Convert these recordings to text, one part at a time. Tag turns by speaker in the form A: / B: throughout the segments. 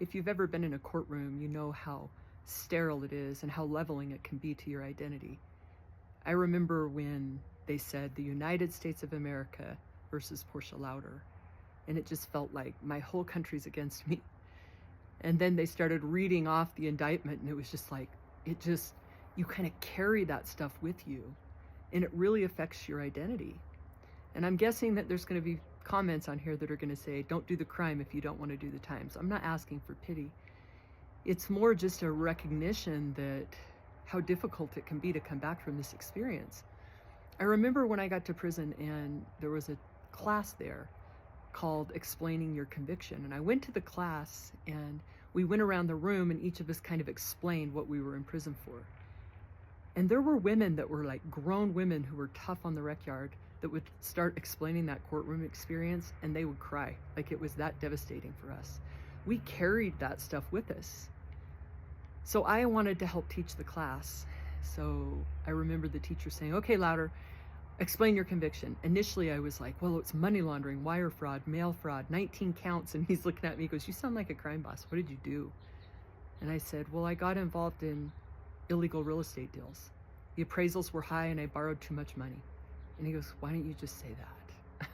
A: If you've ever been in a courtroom, you know how sterile it is and how leveling it can be to your identity. I remember when they said the United States of America versus Portia Louder, and it just felt like my whole country's against me. And then they started reading off the indictment, and it was just like, you kind of carry that stuff with you, and it really affects your identity. And I'm guessing that there's going to be comments on here that are going to say, don't do the crime if you don't want to do the time. So I'm not asking for pity. It's more just a recognition that how difficult it can be to come back from this experience. I remember when I got to prison and there was a class there called Explaining Your Conviction. And I went to the class and we went around the room and each of us kind of explained what we were in prison for. And there were women that were like grown women who were tough on the rec yard that would start explaining that courtroom experience and they would cry. Like it was that devastating for us. We carried that stuff with us. So I wanted to help teach the class. So I remember the teacher saying, okay, Louder, explain your conviction. Initially I was like, well, it's money laundering, wire fraud, mail fraud, 19 counts. And he's looking at me, he goes, you sound like a crime boss. What did you do? And I said, well, I got involved in illegal real estate deals. The appraisals were high and I borrowed too much money. And he goes, why don't you just say that?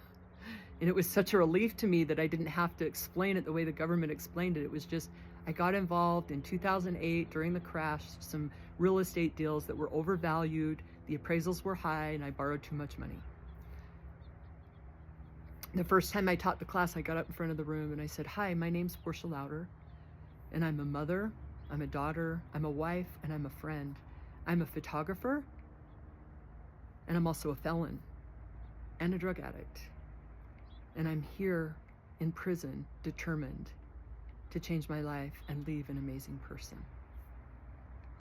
A: And it was such a relief to me that I didn't have to explain it the way the government explained it. It was just, I got involved in 2008 during the crash, some real estate deals that were overvalued, the appraisals were high, and I borrowed too much money. The first time I taught the class, I got up in front of the room and I said, hi, my name's Portia Louder, and I'm a mother, I'm a daughter, I'm a wife, and I'm a friend. I'm a photographer, and I'm also a felon and a drug addict. And I'm here in prison, determined to change my life and leave an amazing person.